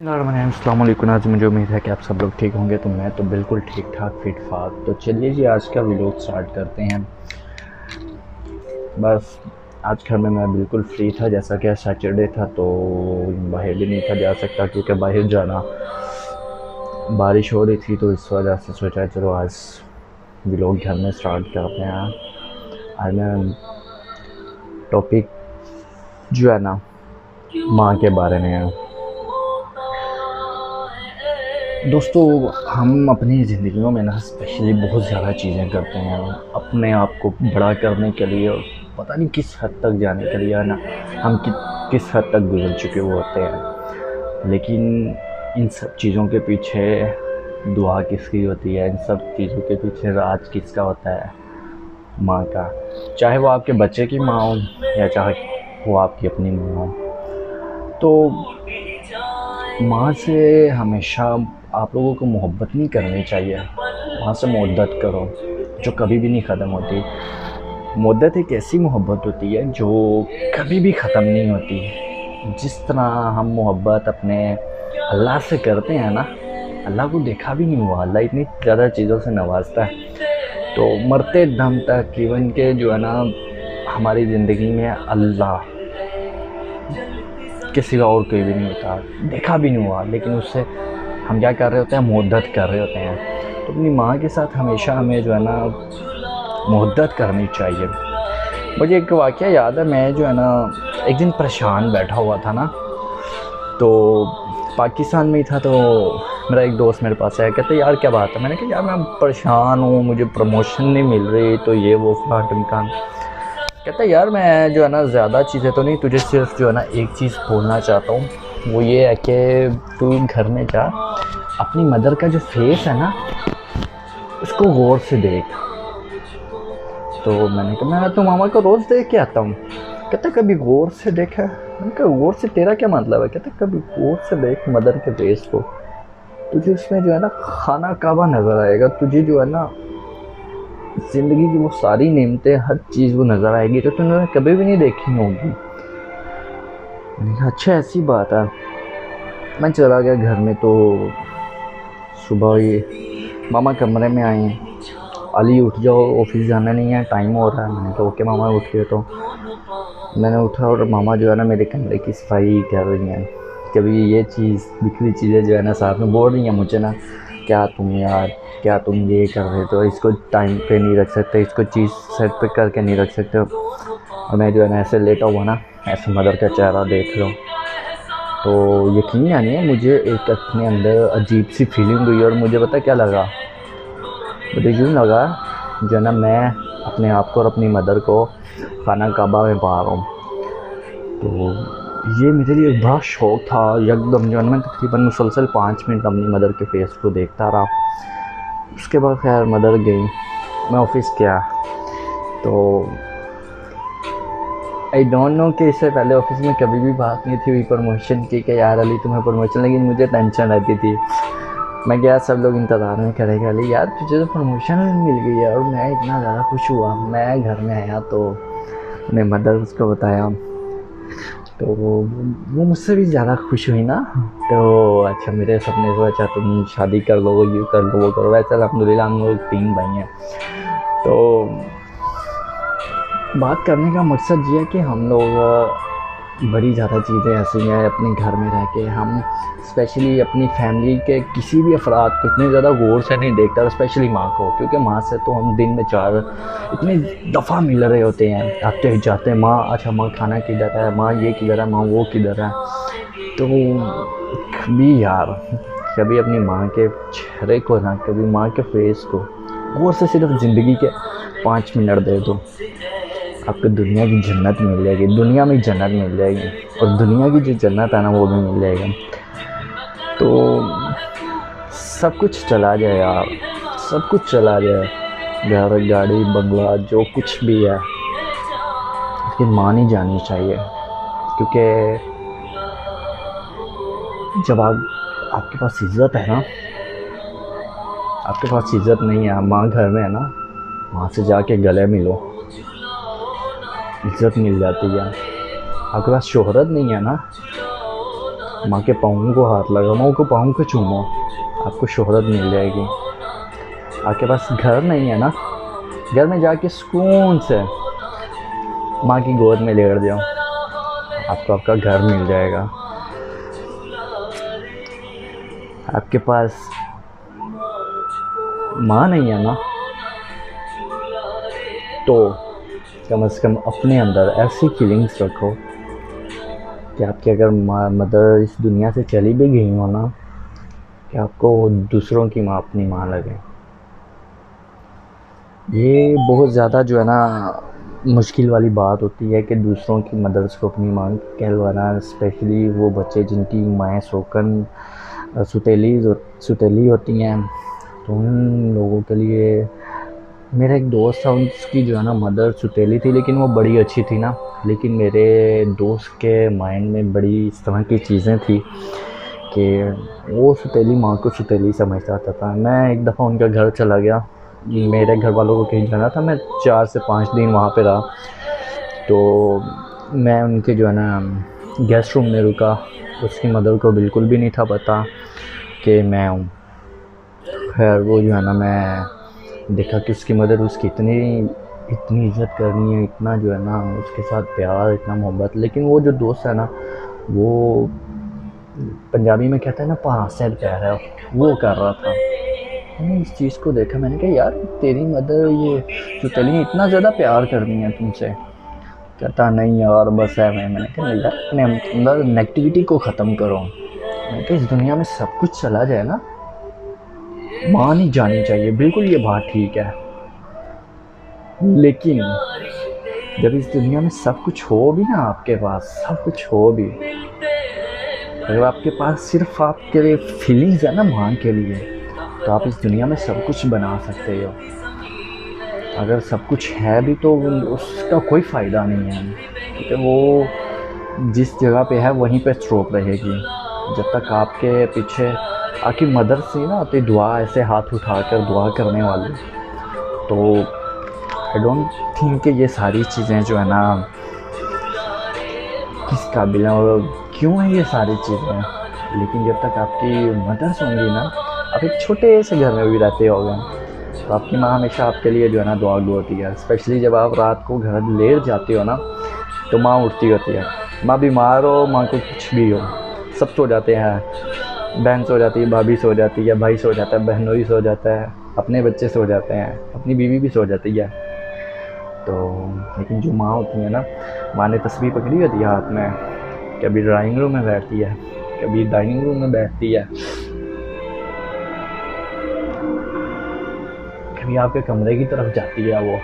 अस्सलाम वालेकुम। आज मुझे उम्मीद है कि आप सब लोग ठीक होंगे। तो मैं तो बिल्कुल ठीक ठाक फिट फाक। तो चलिए जी आज का व्लॉग स्टार्ट करते हैं। बस आज घर में मैं बिल्कुल फ्री था, जैसा कि सैटरडे था तो बाहर भी नहीं था जा सकता क्योंकि बाहर जाना बारिश हो रही थी, तो इस वजह से सोचा चलो आज व्लॉग घर में स्टार्ट करते हैं। आज मैं टॉपिक जो है ना माँ के बारे में है। दोस्तों, हम अपनी ज़िंदगियों में ना स्पेशली बहुत ज़्यादा चीज़ें करते हैं अपने आप को बड़ा करने के लिए, और पता नहीं किस हद तक जाने के लिए ना हम किस हद तक गुजर चुके हुए होते हैं। लेकिन इन सब चीज़ों के पीछे दुआ किसकी होती है, इन सब चीज़ों के पीछे राज किसका होता है? माँ का। चाहे वो आपके बच्चे की माँ हो या चाहे वो आपकी अपनी माँ हो। तो माँ से हमेशा आप लोगों को मोहब्बत नहीं करनी चाहिए, माँ से मोहब्बत करो जो कभी भी नहीं ख़त्म होती। मोहब्बत एक ऐसी मोहब्बत होती है जो कभी भी ख़त्म नहीं होती। जिस तरह हम मोहब्बत अपने अल्लाह से करते हैं ना, अल्लाह को देखा भी नहीं हुआ, अल्लाह इतनी ज़्यादा चीज़ों से नवाजता है। तो मरते दम तक इवन के जो है ना हमारी ज़िंदगी में अल्लाह के सिवा और कोई भी नहीं होता, देखा भी नहीं हुआ, लेकिन उससे हम क्या कर रहे होते हैं? मोहब्बत कर रहे होते हैं। तो अपनी माँ के साथ हमेशा हमें जो है ना मोहब्बत करनी चाहिए। मुझे एक वाक़या याद है, मैं जो है ना एक दिन परेशान बैठा हुआ था ना, तो पाकिस्तान में ही था। तो मेरा एक दोस्त मेरे पास आया, कहते यार क्या बात है? मैंने कहा यार मैं परेशान हूँ, मुझे प्रमोशन नहीं मिल रही, तो ये वो फलां ढिमकान। कहता यार मैं जो है ना ज़्यादा चीज़ें तो नहीं, तुझे सिर्फ जो है ना एक चीज़ बोलना चाहता हूँ, वो ये है कि तू घर में जा, अपनी मदर का जो फेस है ना उसको गौर से देख। तो मैंने कहा मैं तो मामा को रोज़ देख के आता हूँ। कहता कभी गौर से देखा? मैंने कहा गौर से तेरा क्या मतलब है? कहता कभी गौर से देख मदर के फेस को, तुझे उसमें जो है ना खाना काबा नज़र आएगा, तुझे जो है ना ज़िंदगी की वो सारी नेमतें हर चीज़ वो नज़र आएगी जो तूने कभी भी नहीं देखी होगी। अच्छा ऐसी बात है। मैं चला गया घर में, तो सुबह ये मामा कमरे में आए, अली उठ जाओ ऑफिस जाना नहीं है, टाइम हो रहा है। मैंने कहा ओके मामा उठ गए। तो मैंने उठा और मामा जो है ना मेरे कमरे की सफाई कर रही हैं। कभी ये चीज़ बिखरी चीज़ें जो है ना साथ में बोल रही हैं मुझे ना, क्या तुम यार, क्या तुम ये कर रहे हो, इसको टाइम पे नहीं रख सकते, इसको चीज़ सेट पे करके नहीं रख सकते हो। और मैं जो है ना ऐसे लेटा हुआ ना, ऐसे मदर का चेहरा देख रहा हूँ, तो यकीन नहीं है, मुझे एक अपने अंदर अजीब सी फीलिंग हुई। और मुझे पता क्या लगा? मुझे यूँ लगा जो है ना मैं अपने आप को और अपनी मदर को खाना काबा में पा रहा हूँ। तो ये मेरे लिए एक बड़ा शौक था। एकदम जो है ना मैं तकरीबन मुसलसल 5 मिनट अपनी मदर के फेस को देखता रहा। उसके बाद खैर मदर गई, मैं ऑफिस गया। तो आई डोंट नो कि इससे पहले ऑफिस में कभी भी बात नहीं थी हुई प्रमोशन की कि यार अली तुम्हें प्रमोशन, लेकिन मुझे टेंशन रहती थी। मैं गया, सब लोग इंतज़ार में करेंगे अली यार तुझे तो प्रमोशन मिल गई है। और मैं इतना ज़्यादा खुश हुआ। मैं घर में आया तो मैंने मदर उसको बताया, तो वो मुझसे भी ज़्यादा खुश हुई ना। तो अच्छा मेरे सपने से अच्छा तुम शादी कर लो, ये कर लो, वो करो। वैसे अल्हम्दुलिल्लाह हम लोग 3 भाई हैं। तो बात करने का मकसद ये है कि हम लोग बड़ी ज़्यादा चीज़ें ऐसी हैं अपने घर में रह के, हम स्पेशली अपनी फैमिली के किसी भी अफराद को इतने ज़्यादा गौर से नहीं देखता, स्पेशली माँ को। क्योंकि माँ से तो हम दिन में 4 इतनी दफ़ा मिल रहे होते हैं, आते जाते हैं, माँ अच्छा माँ खाना किधर है, माँ ये किधर है, माँ वो किधर है। तो कभी यार कभी अपनी माँ के चेहरे को ना, कभी माँ के फेस को गौर से सिर्फ ज़िंदगी के 5 मिनट दे दो, आपको दुनिया की जन्नत मिल जाएगी, दुनिया में जन्नत मिल जाएगी। और दुनिया की जो जन्नत है ना वो भी मिल जाएगा। तो सब कुछ चला जाए यार, सब कुछ चला जाए, घर गाड़ी बंगला जो कुछ भी है, लेकिन माँ नहीं जानी चाहिए। क्योंकि जब आपके पास इज़्ज़त है ना, आपके पास इज़्ज़त नहीं है, माँ घर में है ना, माँ से जाके गले मिलो, इज़्ज़त मिल जाती है। आपके पास शोहरत नहीं है ना, माँ के पाँव को हाथ लगाओ, माँ को पाँव को चूमो, आपको शोहरत मिल जाएगी। आपके पास घर नहीं है ना, घर में जाके सुकून से माँ की गोद में लेट जाओ, आपको आपका घर मिल जाएगा। आपके पास माँ नहीं है ना, तो कम से कम अपने अंदर ऐसी फीलिंग्स रखो कि आपकी अगर मदर इस दुनिया से चली भी गई हो ना, कि आपको दूसरों की माँ अपनी माँ लगे। ये बहुत ज़्यादा जो है ना मुश्किल वाली बात होती है कि दूसरों की मदर्स को अपनी माँ कहलवाना, स्पेशली वो बच्चे जिनकी माएँ सोकन सुतेली होती हैं। तो उन लोगों के लिए, मेरा एक दोस्त था, उसकी जो है ना मदर सुतेली थी, लेकिन वो बड़ी अच्छी थी ना। लेकिन मेरे दोस्त के माइंड में बड़ी इस तरह की चीज़ें थी कि वो सुतेली माँ को सुतेली समझता था। मैं एक दफ़ा उनका घर चला गया, मेरे घर वालों को कहीं जाना था, मैं 4 से 5 दिन वहाँ पे रहा। तो मैं उनके जो है ना गेस्ट रूम में रुका, उसकी मदर को बिल्कुल भी नहीं था पता कि मैं हूँ। खैर वो जो है ना, मैं देखा कि उसकी मदर उसकी इतनी इज़्ज़त करनी है, इतना जो है ना उसके साथ प्यार, इतना मोहब्बत। लेकिन वो जो दोस्त है ना, वो पंजाबी में कहता है ना पाँव पैर है, वो कर रहा था। मैंने इस चीज़ को देखा, मैंने कहा यार तेरी मदर ये सुतेली इतना ज़्यादा प्यार करनी है तुमसे। कहता नहीं यार बस है। मैंने कहा नहीं यार, अपने अंदर नेगेटिविटी को ख़त्म करो। मैंने कहा इस दुनिया में सब कुछ चला जाए ना, माँ नहीं जानी चाहिए, बिल्कुल ये बात ठीक है। लेकिन जब इस दुनिया में सब कुछ हो भी ना, आपके पास सब कुछ हो भी, अगर आपके पास सिर्फ आपके लिए फीलिंग्स है ना माँ के लिए, तो आप इस दुनिया में सब कुछ बना सकते हो। अगर सब कुछ है भी तो उसका कोई फ़ायदा नहीं है, क्योंकि वो जिस जगह पे है वहीं पे स्ट्रोक रहेगी। जब तक आपके पीछे आपकी मदर से ना आती दुआ, ऐसे हाथ उठाकर दुआ करने वाली, तो आई डोंट थिंक कि ये सारी चीज़ें जो है ना किस काबिल हैं और क्यों है ये सारी चीज़ें। लेकिन जब तक आपकी मदर्स होंगी ना, आप एक छोटे से घर में भी रहते होगे, तो आपकी माँ हमेशा आपके लिए जो है ना दुआ होती है। स्पेशली जब आप रात को घर लेट जाते हो ना, तो माँ उठती होती है। माँ बीमार हो, माँ को कुछ भी हो, सब सो जाते हैं। बहन सो जाती है, भाभी सो जाती है, भाई सो जाता है, बहनोई सो जाता है, अपने बच्चे सो जाते हैं, अपनी बीवी भी सो जाती है। तो लेकिन जो माँ होती है ना, माँ ने तस्बीह पकड़ी होती है हाथ में, कभी ड्राइंग रूम में बैठती है, कभी डाइनिंग रूम में बैठती है, कभी आपके कमरे की तरफ जाती है वो।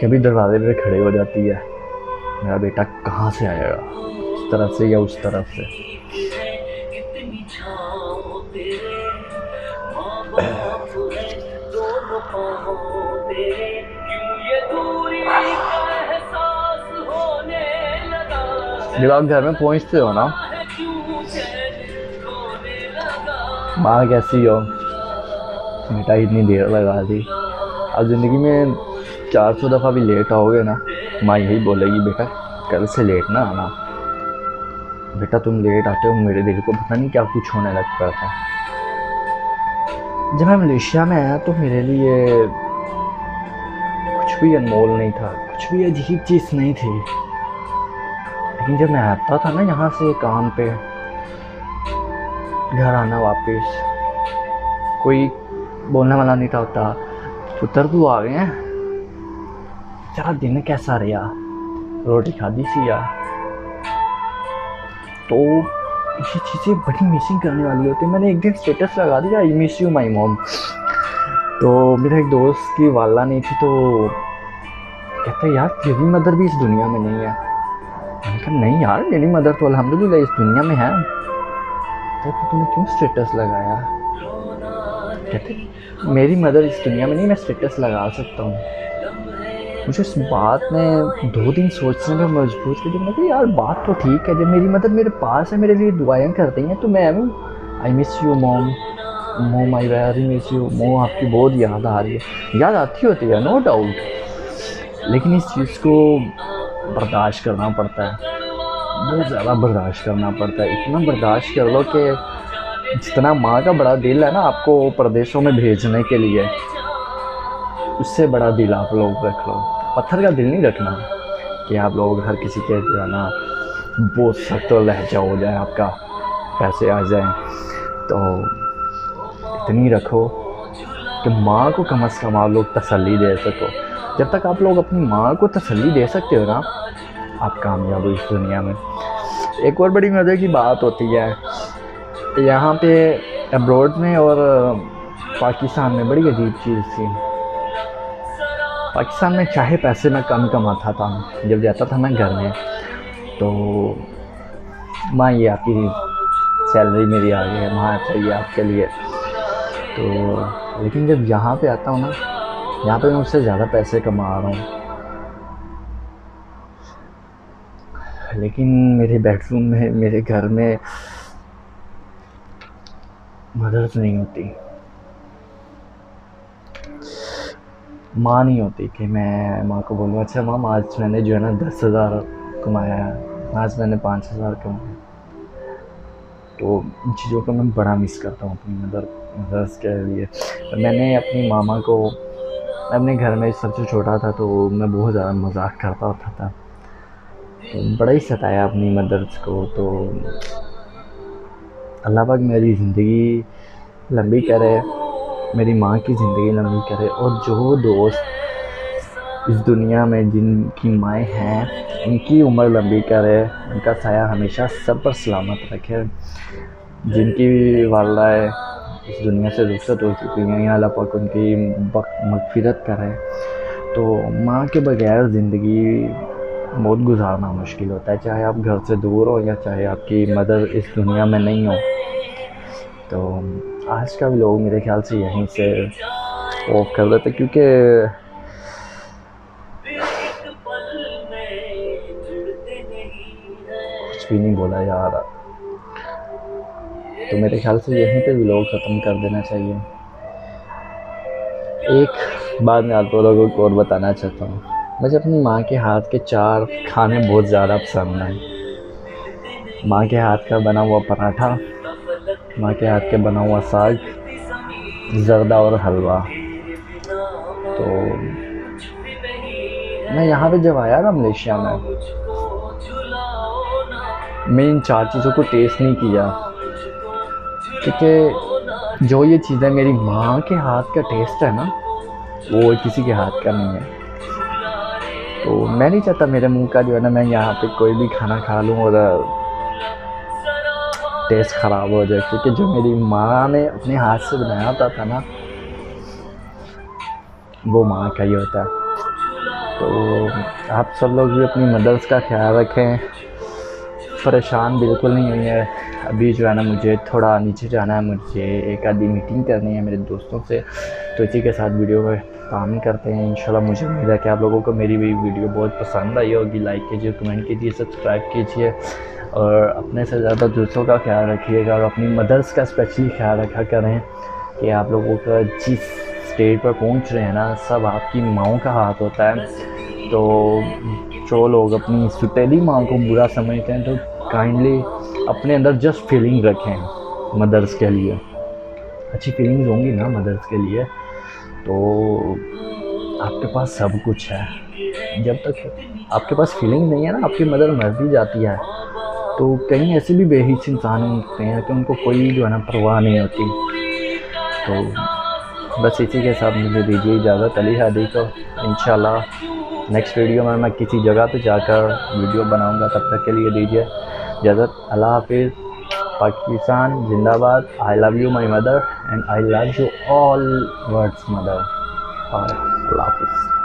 कभी दरवाजे पे खड़े हो जाती है, मेरा बेटा कहाँ से आएगा, इस तरफ से या उस तरफ से। जब आप घर में पहुंचते हो ना, माँ कैसी हो, बेटा इतनी देर लगा दी। अब ज़िंदगी में 400 दफ़ा भी लेट आओगे ना, माँ यही बोलेगी बेटा कल से लेट ना आना। बेटा तुम लेट आते हो, मेरे दिल को पता नहीं क्या कुछ होने लगता था। जब मैं मलेशिया में आया तो मेरे लिए कुछ भी अनमोल नहीं था, कुछ भी अजीब चीज़ नहीं थी। लेकिन जब मैं आता था ना यहाँ से काम पे, घर आना वापस, कोई बोलने वाला नहीं था होता, पुत्र तू आ गए हैं, तेरा दिन कैसा रहा, रोटी खाधी सी या। तो ये चीज़ें बड़ी मिसिंग करने वाली होती है। मैंने एक दिन स्टेटस लगा दिया, I miss you my mom. तो मेरा एक दोस्त की वाला नहीं थी, तो कहते यार तेरी मदर भी इस दुनिया में नहीं है। मैंने कहा नहीं यार, मेरी मदर तो अल्हम्दुलिल्लाह इस दुनिया में है। तो तूने क्यों स्टेटस लगाया? कहते मेरी मदर इस दुनिया में नहीं, मैं स्टेटस लगा सकता हूँ। मुझे उस बात में 2 दिन सोचने में मजबूर कर दिया। मैंने यार बात तो ठीक है, जब मेरी मदर मेरे पास है, मेरे लिए दुआएं करती हैं, तो मैं आई मिस यू मॉम, मोह माई वेरी मिस यू, मोह आपकी बहुत याद आ रही है। याद आती होती है नो डाउट, लेकिन इस चीज़ को बर्दाश्त करना पड़ता है, बहुत ज़्यादा बर्दाश्त करना पड़ता है। इतना बर्दाश्त कर लो कि जितना माँ का बड़ा दिल है ना आपको परदेशों में भेजने के लिए, उससे बड़ा दिल आप लोग रख लो। पत्थर का दिल नहीं रखना कि आप लोग हर किसी के जो है ना बहुत सख्त लहजा हो जाए, आपका पैसे आ जाएं, तो इतनी रखो कि माँ को कम से कम आप लोग तसल्ली दे सको। जब तक आप लोग अपनी माँ को तसल्ली दे सकते हो ना, आप कामयाब हो इस दुनिया में। एक और बड़ी मज़े की बात होती है यहाँ पे अब्रॉड में और पाकिस्तान में, बड़ी अजीब चीज़ थी। पाकिस्तान में चाहे पैसे मैं कम कमाता था, जब जाता था मैं घर में तो माँ ये आपकी सैलरी मेरी आ गई है, माँ चाहिए आपके लिए। तो लेकिन जब यहाँ पे आता हूँ ना, यहाँ पे मैं उससे ज़्यादा पैसे कमा रहा हूँ, लेकिन मेरे बेडरूम में, मेरे घर में मदर्स नहीं होती, माँ नहीं होती कि मैं माँ को बोलूँ अच्छा माँ आज मैंने जो है ना 10,000 कमाया है, आज मैंने 5,000 कमाया। तो इन चीज़ों को मैं बड़ा मिस करता हूँ अपनी मदर्स के लिए। मैंने अपनी मामा को, मैं अपने घर में सबसे छोटा था तो मैं बहुत ज़्यादा मजाक करता होता था, तो बड़ा ही सताया अपनी मदर्स को। तो अल्लाह पाक मेरी ज़िंदगी लंबी करे, मेरी माँ की ज़िंदगी लंबी करे, और जो दोस्त इस दुनिया में जिनकी माएँ हैं उनकी उम्र लंबी करे, उनका साया हमेशा सब पर सलामत रखे। जिनकी वालिदाएँ इस दुनिया से रुखसत हो चुकी हैं, अल्लाह पाक उनकी मग़फ़िरत करे। तो माँ के बगैर ज़िंदगी बहुत गुजारना मुश्किल होता है, चाहे आप घर से दूर हो या चाहे आपकी मदर इस दुनिया में नहीं हो। तो आज का भी लोग मेरे ख्याल से यहीं से ऑफ कर देते, क्योंकि कुछ भी नहीं बोला यार। तो मेरे ख्याल से यहीं पे भी लोग ख़त्म कर देना चाहिए। एक बात मैं आप लोगों को और बताना चाहता हूँ, मुझे अपनी माँ के हाथ के 4 खाने बहुत ज़्यादा पसंद हैं। माँ के हाथ का बना हुआ पराठा, माँ के हाथ के बना हुआ साग, ज़र्दा और हलवा। तो मैं यहाँ पे जब आया ना मलेशिया में, मैं इन 4 चीज़ों को टेस्ट नहीं किया, क्योंकि जो ये चीज़ें मेरी माँ के हाथ का टेस्ट है ना, वो किसी के हाथ का नहीं है। तो मैं नहीं चाहता मेरे मुंह का जो है ना, मैं यहाँ पे कोई भी खाना खा लूँ और टेस्ट ख़राब हो जाए, क्योंकि जो मेरी माँ ने अपने हाथ से बनाया होता था ना, वो माँ का ही होता है। तो आप सब लोग भी अपनी मदर्स का ख्याल रखें, परेशान बिल्कुल नहीं होंगे। अभी जो है ना मुझे थोड़ा नीचे जाना है, मुझे एक आधी मीटिंग करनी है मेरे दोस्तों से, तो इसी के साथ वीडियो में काम करते हैं इंशाल्लाह। मुझे उम्मीद है कि आप लोगों को मेरी भी वीडियो बहुत पसंद आई होगी। लाइक कीजिए, कमेंट कीजिए, सब्सक्राइब कीजिए, और अपने से ज़्यादा दोस्तों का ख्याल रखिएगा, और अपनी मदर्स का स्पेशली ख्याल रखा करें कि आप लोगों का जिस स्टेज पर पहुंच रहे हैं ना, सब आपकी माँओं का हाथ होता है। तो जो लोग अपनी सुतेली माँ को बुरा समझते हैं, तो काइंडली अपने अंदर जस्ट फीलिंग रखें मदर्स के लिए। अच्छी फीलिंग्स होंगी ना मदर्स के लिए, तो आपके पास सब कुछ है। जब तक आपके पास फीलिंग नहीं है ना, आपकी मदर मर भी जाती है, तो कहीं ऐसे भी बेहिस इंसान होते हैं कि उनको कोई जो है ना परवाह नहीं होती। तो बस इसी के साथ मुझे दीजिए इजाज़त। अली हादी को इंशाल्लाह नेक्स्ट वीडियो में मैं किसी जगह पे जाकर वीडियो बनाऊंगा, तब तक के लिए दीजिए इजाज़त। अल्लाह हाफिज़। पाकिस्तान जिंदाबाद। I love you my mother and I love you all words mother. अल्लाह हाफिज़।